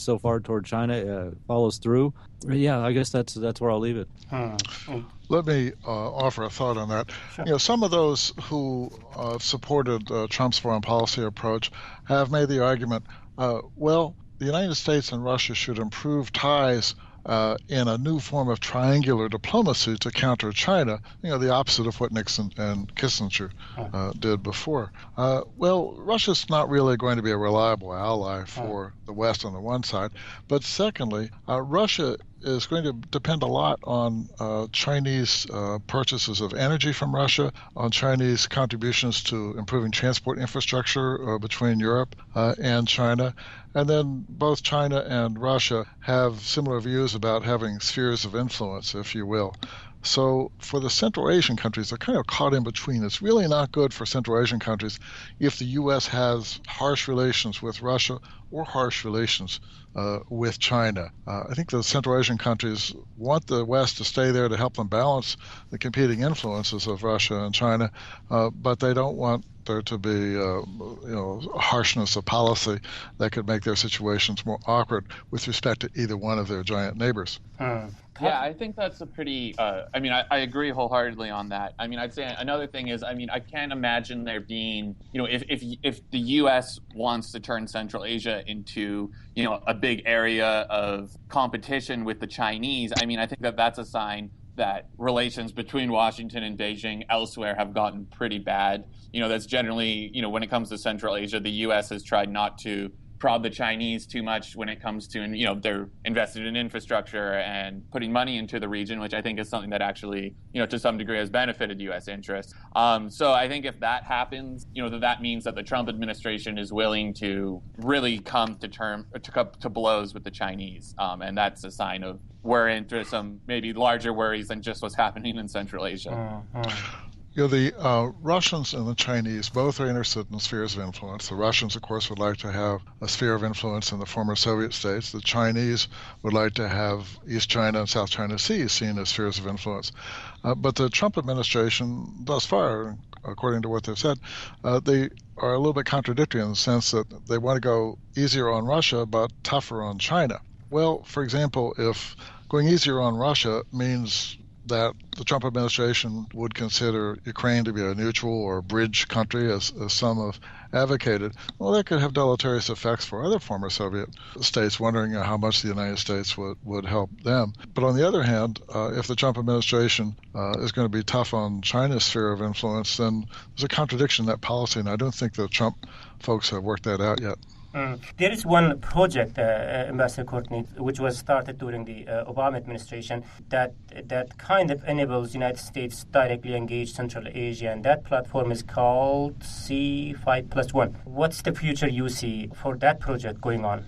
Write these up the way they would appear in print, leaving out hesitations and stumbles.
so far toward China follows through, yeah, I guess that's where I'll leave it. Let me offer a thought on that. Sure. Some of those who supported Trump's foreign policy approach have made the argument, well, the United States and Russia should improve ties in a new form of triangular diplomacy to counter China, the opposite of what Nixon and Kissinger did before. Well, Russia's not really going to be a reliable ally for the West on the one side, but secondly, Russia is going to depend a lot on Chinese purchases of energy from Russia, on Chinese contributions to improving transport infrastructure between Europe and China. And then both China and Russia have similar views about having spheres of influence, if you will. So for the Central Asian countries, they're kind of caught in between. It's really not good for Central Asian countries if the U.S. has harsh relations with Russia or harsh relations with China. I think the Central Asian countries want the West to stay there to help them balance the competing influences of Russia and China, but they don't want there to be harshness of policy that could make their situations more awkward with respect to either one of their giant neighbors. Yeah, I think that's a pretty, I agree wholeheartedly on that. I'd say another thing is, I can't imagine there being, if the U.S. wants to turn Central Asia into, a big area of competition with the Chinese, I think that that's a sign that relations between Washington and Beijing elsewhere have gotten pretty bad. That's generally, when it comes to Central Asia, the U.S. has tried not to prod the Chinese too much when it comes to, they're invested in infrastructure and putting money into the region, which I think is something that actually, to some degree has benefited U.S. interests. So I think if that happens, that means that the Trump administration is willing to really come to blows with the Chinese. And that's a sign of we're into some maybe larger worries than just what's happening in Central Asia. The Russians and the Chinese both are interested in spheres of influence. The Russians, of course, would like to have a sphere of influence in the former Soviet states. The Chinese would like to have East China and South China Sea seen as spheres of influence. But the Trump administration, thus far, according to what they've said, they are a little bit contradictory in the sense that they want to go easier on Russia but tougher on China. Well, for example, if going easier on Russia means that the Trump administration would consider Ukraine to be a neutral or a bridge country, as some have advocated, well, that could have deleterious effects for other former Soviet states, wondering how much the United States would help them. But on the other hand, if the Trump administration is going to be tough on China's sphere of influence, then there's a contradiction in that policy, and I don't think the Trump folks have worked that out yet. There is one project, Ambassador Courtney, which was started during the Obama administration that kind of enables the United States directly engage Central Asia, and that platform is called C5+1. What's the future you see for that project going on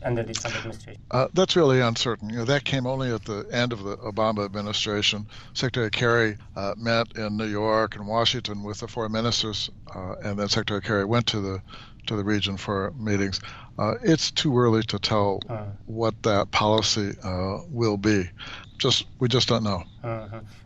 under the Trump administration? That's really uncertain. That came only at the end of the Obama administration. Secretary Kerry met in New York and Washington with the foreign ministers, and then Secretary Kerry went to the region for meetings. It's too early to tell what that policy will be. We just don't know.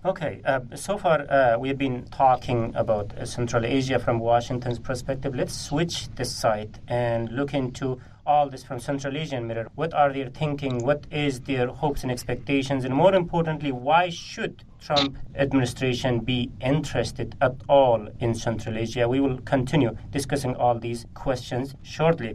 Okay. So far, we've been talking about Central Asia from Washington's perspective. Let's switch the site and look into all this from Central Asian mirror. What are their thinking? What is their hopes and expectations? And more importantly, why should Trump administration be interested at all in Central Asia? We will continue discussing all these questions shortly.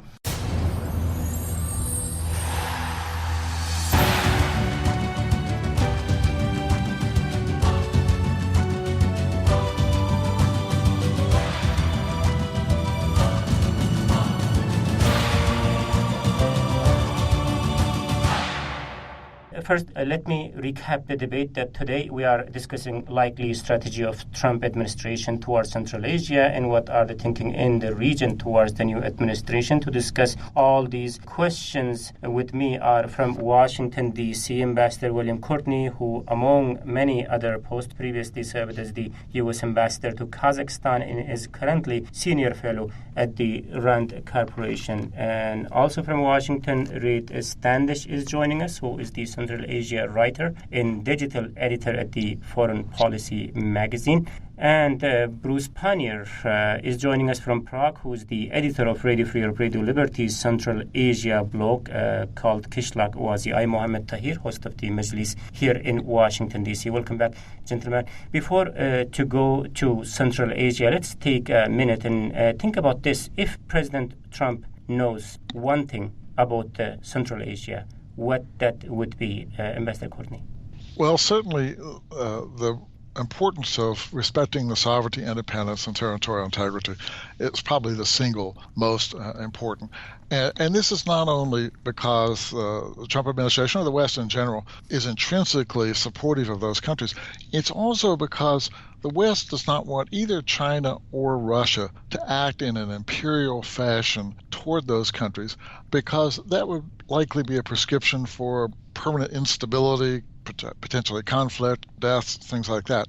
First, let me recap the debate that today we are discussing likely strategy of Trump administration towards Central Asia and what are the thinking in the region towards the new administration. To discuss all these questions with me are from Washington, D.C., Ambassador William Courtney, who among many other posts previously served as the U.S. Ambassador to Kazakhstan and is currently Senior Fellow at the RAND Corporation. And also from Washington, Reid Standish is joining us, who is the Central Central Asia writer and digital editor at the Foreign Policy magazine. And Bruce Pannier is joining us from Prague, who's the editor of Radio Free Europe, Radio Liberty's Central Asia blog called Kishlag Oazi. I'm Mohammed Tahir, host of the Majlis here in Washington, D.C. Welcome back, gentlemen. Before to go to Central Asia, let's take a minute and think about this. If President Trump knows one thing about Central Asia, what that would be, Ambassador Courtney? Well, certainly the importance of respecting the sovereignty, independence, and territorial integrity is probably the single most important. And this is not only because the Trump administration or the West in general is intrinsically supportive of those countries, it's also because the West does not want either China or Russia to act in an imperial fashion toward those countries, because that would likely be a prescription for permanent instability, potentially conflict, deaths, things like that.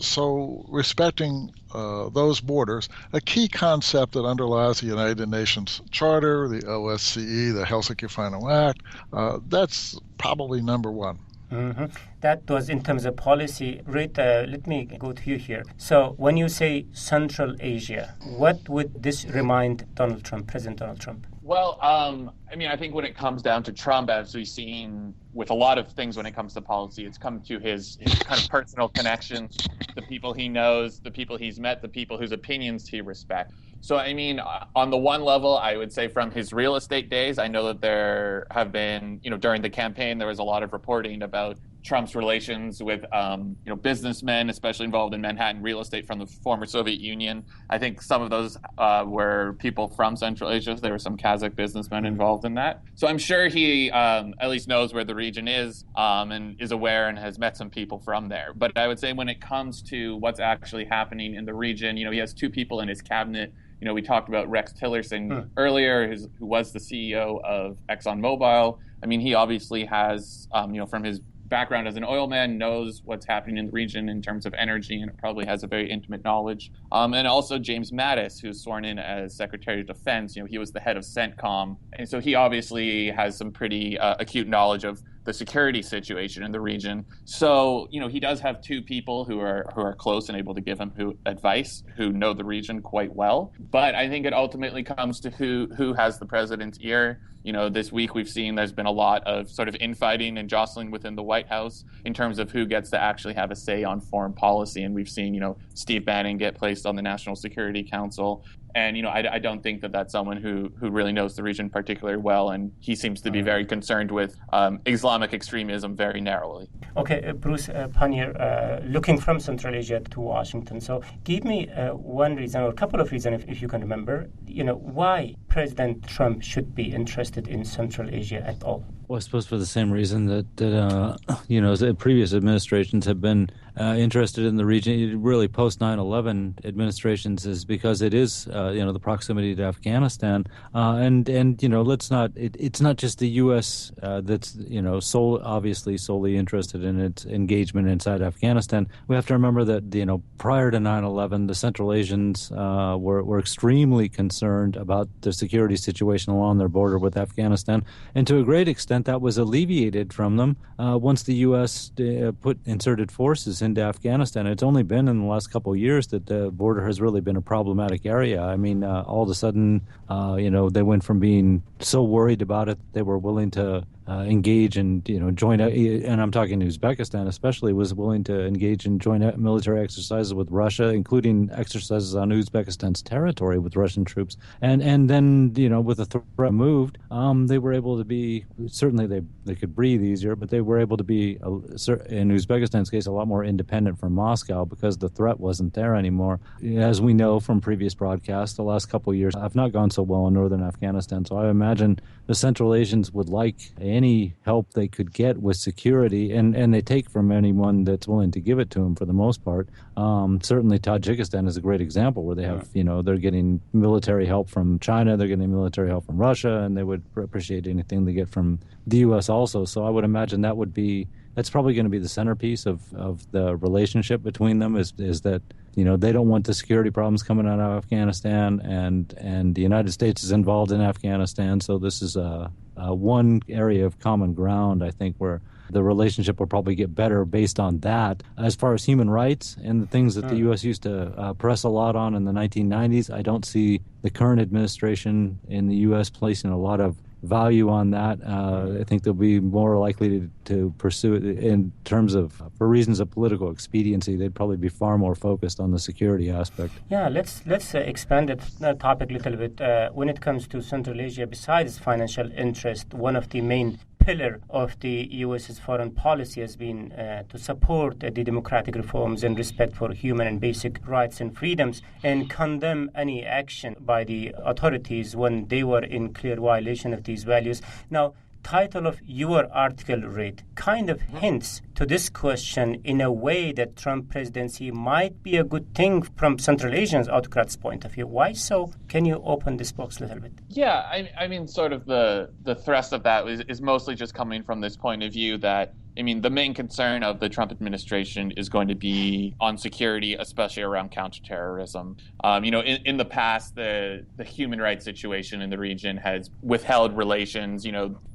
So respecting those borders, a key concept that underlies the United Nations Charter, the OSCE, the Helsinki Final Act, that's probably number one. Mm-hmm. That was in terms of policy. Rita, let me go to you here. So when you say Central Asia, what would this remind President Donald Trump? Well, I mean, I think when it comes down to Trump, as we've seen with a lot of things when it comes to policy, it's come to his kind of personal connections, the people he knows, the people he's met, the people whose opinions he respects. So, I mean, on the one level, I would say from his real estate days, I know that there have been, during the campaign, there was a lot of reporting about Trump's relations with, businessmen, especially involved in Manhattan real estate from the former Soviet Union. I think some of those were people from Central Asia. There were some Kazakh businessmen involved in that. So I'm sure he at least knows where the region is and is aware and has met some people from there. But I would say when it comes to what's actually happening in the region, he has two people in his cabinet. We talked about Rex Tillerson earlier, who was the CEO of ExxonMobil. I mean, he obviously has, from his background as an oil man, knows what's happening in the region in terms of energy, and probably has a very intimate knowledge. And also James Mattis, who's sworn in as Secretary of Defense. He was the head of CENTCOM. And so he obviously has some pretty acute knowledge of the security situation in the region. So, he does have two people who are close and able to give him advice, who know the region quite well. But I think it ultimately comes to who has the president's ear. This week we've seen there's been a lot of sort of infighting and jostling within the White House in terms of who gets to actually have a say on foreign policy. And we've seen, Steve Bannon get placed on the National Security Council. And, I don't think that that's someone who really knows the region particularly well. And he seems to be very concerned with Islamic extremism very narrowly. Okay, Bruce Pannier, looking from Central Asia to Washington. So give me one reason or a couple of reasons, if you can remember, why President Trump should be interested in Central Asia at all. Well, I suppose for the same reason that the previous administrations have been interested in the region, really post 9/11 administrations, is because it is the proximity to Afghanistan, and let's not. It's not just the U.S. That's obviously solely interested in its engagement inside Afghanistan. We have to remember that prior to 9/11, the Central Asians were extremely concerned about the security situation along their border with Afghanistan, and to a great extent that was alleviated from them once the U.S. inserted forces into Afghanistan. It's only been in the last couple of years that the border has really been a problematic area. I mean, all of a sudden, they went from being so worried about it, they were willing to engage and join, and I'm talking Uzbekistan especially, was willing to engage in joint military exercises with Russia, including exercises on Uzbekistan's territory with Russian troops. And then with the threat removed, they were able to be, certainly they could breathe easier, but they were able to be, in Uzbekistan's case, a lot more independent from Moscow because the threat wasn't there anymore. As we know from previous broadcasts, the last couple of years have not gone so well in northern Afghanistan. So I imagine the Central Asians would like any help they could get with security, and they take from anyone that's willing to give it to them for the most part. Certainly Tajikistan is a great example where they have, they're getting military help from China, they're getting military help from Russia, and they would appreciate anything they get from the U.S. also. So I would imagine that's probably going to be the centerpiece of the relationship between them is that, they don't want the security problems coming out of Afghanistan, and the United States is involved in Afghanistan. So this is one area of common ground, I think, where the relationship will probably get better based on that. As far as human rights and the things that the U.S. used to press a lot on in the 1990s, I don't see the current administration in the U.S. placing a lot of value on that. I think they'll be more likely to pursue it in terms of, for reasons of political expediency, they'd probably be far more focused on the security aspect. Yeah, let's expand the topic a little bit. When it comes to Central Asia, besides financial interest, one of the main pillar of the U.S.'s foreign policy has been to support the democratic reforms and respect for human and basic rights and freedoms, and condemn any action by the authorities when they were in clear violation of these values. Now, title of your article read kind of hints to this question in a way that Trump presidency might be a good thing from Central Asian autocrats' point of view. Why so? Can you open this box a little bit? Yeah, I mean, sort of the thrust of that is mostly just coming from this point of view that, I mean, the main concern of the Trump administration is going to be on security, especially around counterterrorism. In the past, the human rights situation in the region has withheld relations,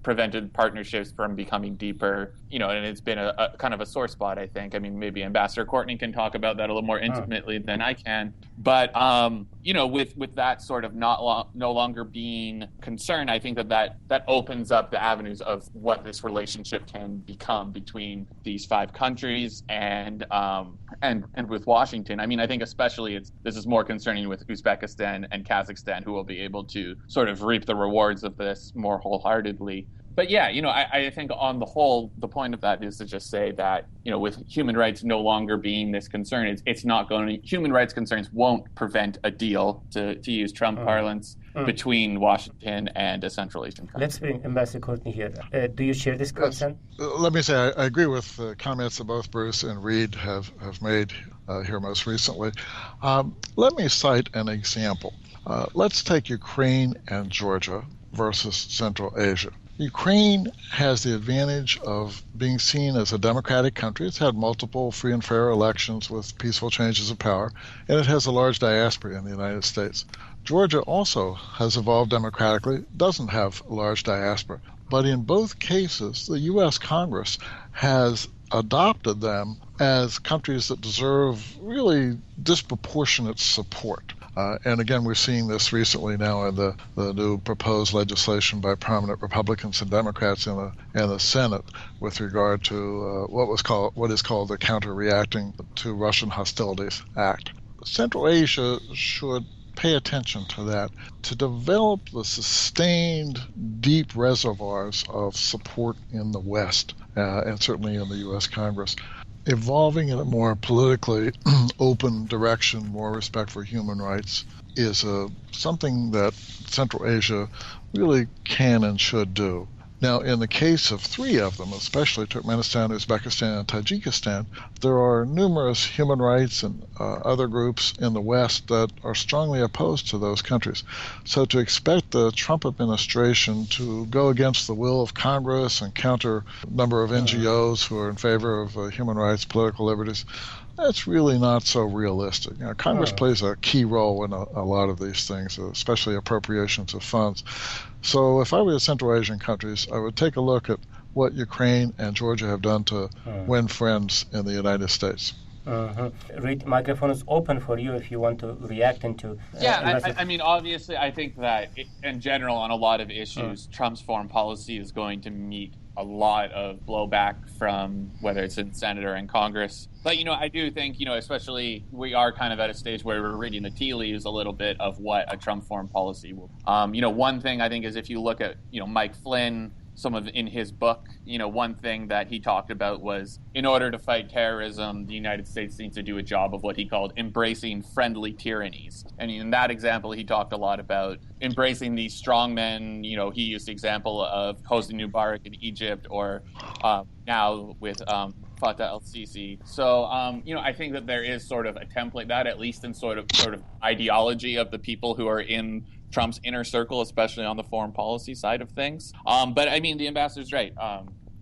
prevented partnerships from becoming deeper, and it's been a kind of a sore spot, I think. I mean, maybe Ambassador Courtney can talk about that a little more intimately than I can. But, with that sort of no longer being concerned, I think that opens up the avenues of what this relationship can become between these five countries and with Washington. I mean, I think especially this is more concerning with Uzbekistan and Kazakhstan, who will be able to sort of reap the rewards of this more wholeheartedly. But yeah, I think on the whole, the point of that is to just say that, with human rights no longer being this concern, it's not going to, human rights concerns won't prevent a deal, to use Trump parlance, between Washington and a Central Asian country. Let's bring Ambassador Courtney here. Do you share this concern? Let me say I agree with the comments that both Bruce and Reed have made here most recently. Let me cite an example. Let's take Ukraine and Georgia versus Central Asia. Ukraine has the advantage of being seen as a democratic country. It's had multiple free and fair elections with peaceful changes of power, and it has a large diaspora in the United States. Georgia also has evolved democratically, doesn't have a large diaspora. But in both cases, the U.S. Congress has adopted them as countries that deserve really disproportionate support. And again, we're seeing this recently now in the new proposed legislation by prominent Republicans and Democrats in the Senate with regard to what is called the Counter-Reacting to Russian Hostilities Act. Central Asia should pay attention to that, to develop the sustained, deep reservoirs of support in the West, and certainly in the U.S. Congress. Evolving in a more politically open direction, more respect for human rights, is something that Central Asia really can and should do. Now, in the case of three of them, especially Turkmenistan, Uzbekistan, and Tajikistan, there are numerous human rights and other groups in the West that are strongly opposed to those countries. So to expect the Trump administration to go against the will of Congress and counter a number of NGOs who are in favor of human rights, political liberties, that's really not so realistic. Congress plays a key role in a lot of these things, especially appropriations of funds. So if I were the Central Asian countries, I would take a look at what Ukraine and Georgia have done to win friends in the United States. Reed, microphone is open for you if you want to react into. I mean, obviously, I think that in general, on a lot of issues, Trump's foreign policy is going to meet a lot of blowback from whether it's in Senate or in Congress. But, I do think, especially we are kind of at a stage where we're reading the tea leaves a little bit of what a Trump foreign policy will. One thing I think is if you look at, Mike Flynn, in his book, one thing that he talked about was in order to fight terrorism, the United States needs to do a job of what he called embracing friendly tyrannies. And in that example, he talked a lot about embracing these strongmen. He used the example of Hosni Mubarak in Egypt or now with Fatah el-Sisi. So, I think that there is sort of a template that, at least in sort of ideology of the people who are in Trump's inner circle, especially on the foreign policy side of things. But I mean, the ambassador's right.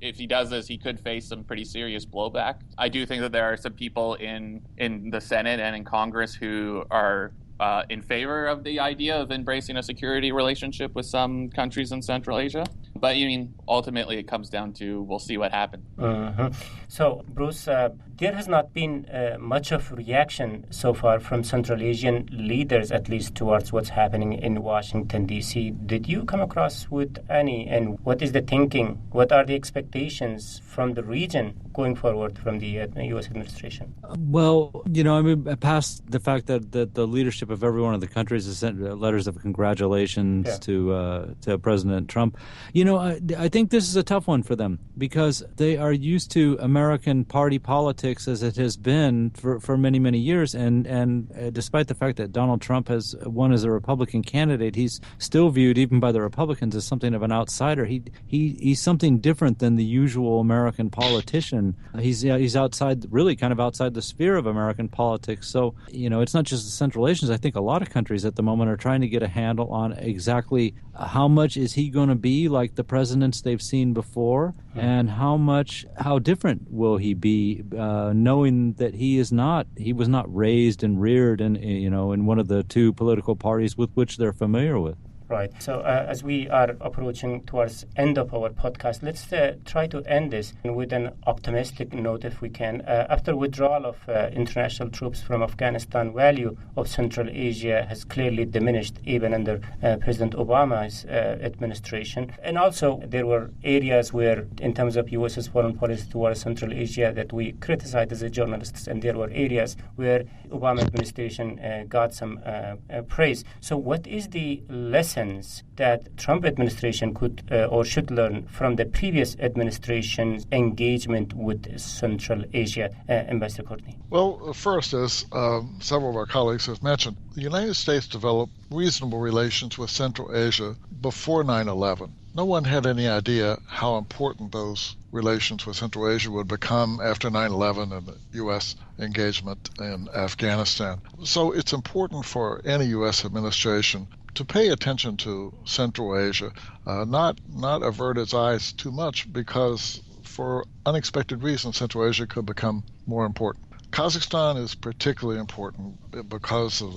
If he does this, he could face some pretty serious blowback. I do think that there are some people in the Senate and in Congress who are in favor of the idea of embracing a security relationship with some countries in Central Asia. But I mean, ultimately, it comes down to we'll see what happens. So, Bruce, there has not been much of reaction so far from Central Asian leaders, at least towards what's happening in Washington, D.C. Did you come across with any? And what is the thinking? What are the expectations from the region going forward from the U.S. administration? Well, I mean, past the fact that the leadership of every one of the countries has sent letters of congratulations to President Trump, I think this is a tough one for them because they are used to American party politics as it has been for many, many years. And despite the fact that Donald Trump has won as a Republican candidate, he's still viewed, even by the Republicans, as something of an outsider. He's something different than the usual American politician. He's outside, really kind of outside the sphere of American politics. So, it's not just the Central Asians. I think a lot of countries at the moment are trying to get a handle on exactly how much is he going to be like the presidents they've seen before, and how different will he be, knowing that he was not raised and reared in one of the two political parties with which they're familiar with. Right. So as we are approaching towards end of our podcast, let's try to end this with an optimistic note, if we can. After withdrawal of international troops from Afghanistan, value of Central Asia has clearly diminished, even under President Obama's administration. And also, there were areas where, in terms of U.S.'s foreign policy towards Central Asia, that we criticized as a journalists, and there were areas where Obama administration got some praise. So what is the lesson that Trump administration could or should learn from the previous administration's engagement with Central Asia, Ambassador Courtney? Well, first, as several of our colleagues have mentioned, the United States developed reasonable relations with Central Asia before 9/11. No one had any idea how important those relations with Central Asia would become after 9/11 and the U.S. engagement in Afghanistan. So it's important for any U.S. administration to pay attention to Central Asia, not avert its eyes too much, because for unexpected reasons, Central Asia could become more important. Kazakhstan is particularly important because of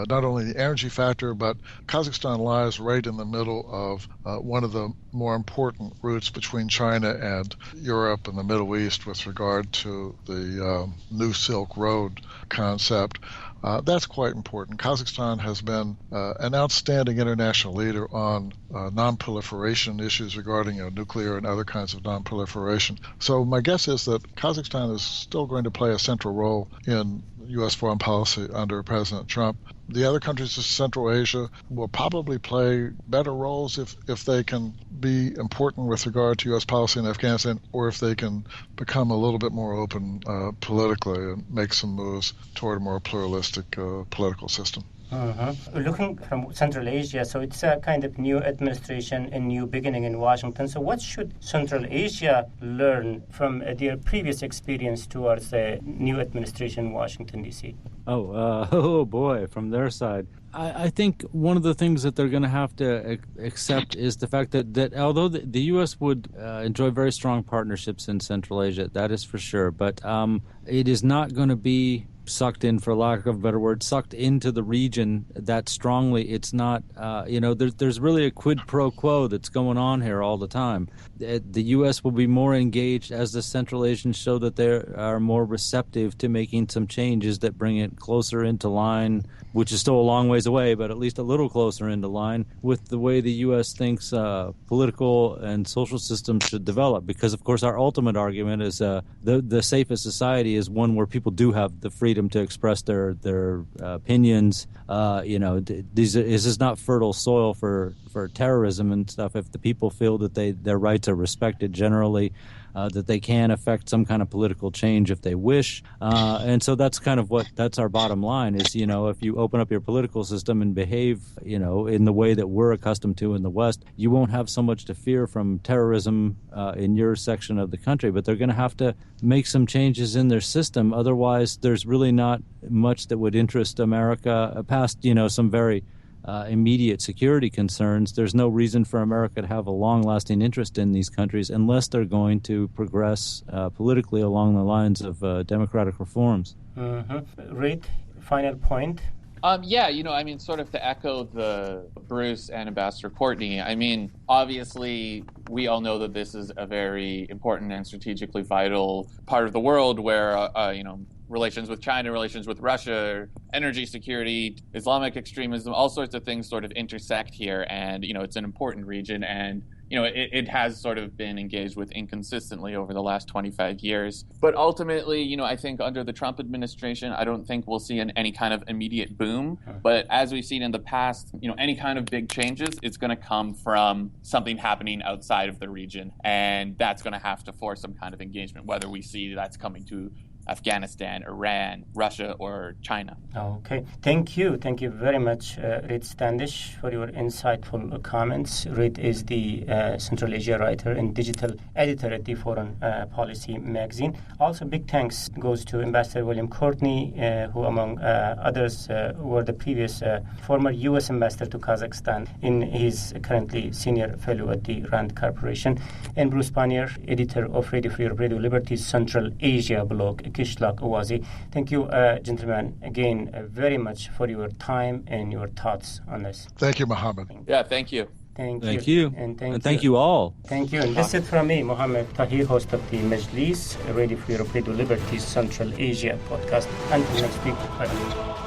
not only the energy factor, but Kazakhstan lies right in the middle of one of the more important routes between China and Europe and the Middle East with regard to the New Silk Road concept. That's quite important. Kazakhstan has been an outstanding international leader on non-proliferation issues regarding nuclear and other kinds of non-proliferation. So my guess is that Kazakhstan is still going to play a central role in U.S. foreign policy under President Trump. The other countries of Central Asia will probably play better roles if they can be important with regard to U.S. policy in Afghanistan, or if they can become a little bit more open politically and make some moves toward a more pluralistic political system. Looking from Central Asia, so it's a kind of new administration and new beginning in Washington. So what should Central Asia learn from their previous experience towards the new administration in Washington, D.C.? Oh boy, from their side. I think one of the things that they're going to have to accept is the fact that although the U.S. would enjoy very strong partnerships in Central Asia, that is for sure, but it is not going to be sucked in, for lack of a better word, sucked into the region that strongly. It's not, there's really a quid pro quo that's going on here all the time. The U.S. will be more engaged as the Central Asians show that they are more receptive to making some changes that bring it closer into line, which is still a long ways away, but at least a little closer into line with the way the U.S. thinks political and social systems should develop. Because, of course, our ultimate argument is the safest society is one where people do have the freedom to express their opinions. This is not fertile soil for terrorism and stuff. If the people feel that their rights are respected generally, that they can affect some kind of political change if they wish. And so that's kind of that's our bottom line is, if you open up your political system and behave, in the way that we're accustomed to in the West, you won't have so much to fear from terrorism in your section of the country. But they're going to have to make some changes in their system. Otherwise, there's really not much that would interest America past, some very immediate security concerns. There's no reason for America to have a long-lasting interest in these countries unless they're going to progress politically along the lines of democratic reforms. Reid, final point? Yeah, I mean, sort of to echo the Bruce and Ambassador Courtney, I mean, obviously, we all know that this is a very important and strategically vital part of the world where, relations with China, relations with Russia, energy security, Islamic extremism, all sorts of things sort of intersect here. And, it's an important region. And, it has sort of been engaged with inconsistently over the last 25 years. But ultimately, I think under the Trump administration, I don't think we'll see any kind of immediate boom. But as we've seen in the past, any kind of big changes, it's going to come from something happening outside of the region. And that's going to have to force some kind of engagement, whether we see that's coming to Afghanistan, Iran, Russia, or China. Okay. Thank you. Thank you very much, Reed Standish, for your insightful comments. Reed is the Central Asia writer and digital editor at the Foreign Policy magazine. Also, big thanks goes to Ambassador William Courtney, who, among others, were the previous former U.S. ambassador to Kazakhstan, and he's currently senior fellow at the RAND Corporation, and Bruce Pannier, editor of Radio Free Europe, Radio Liberty's Central Asia blog, Kishlak Owazi. Thank you, gentlemen, again, very much for your time and your thoughts on this. Thank you, Mohammed. Yeah, thank you. Thank you. And thank you all. Thank you. And that's it from me, Mohammed Tahir, host of the Majlis, Radio Free Europe, Radio Liberty's Central Asia podcast. Until next week, bye.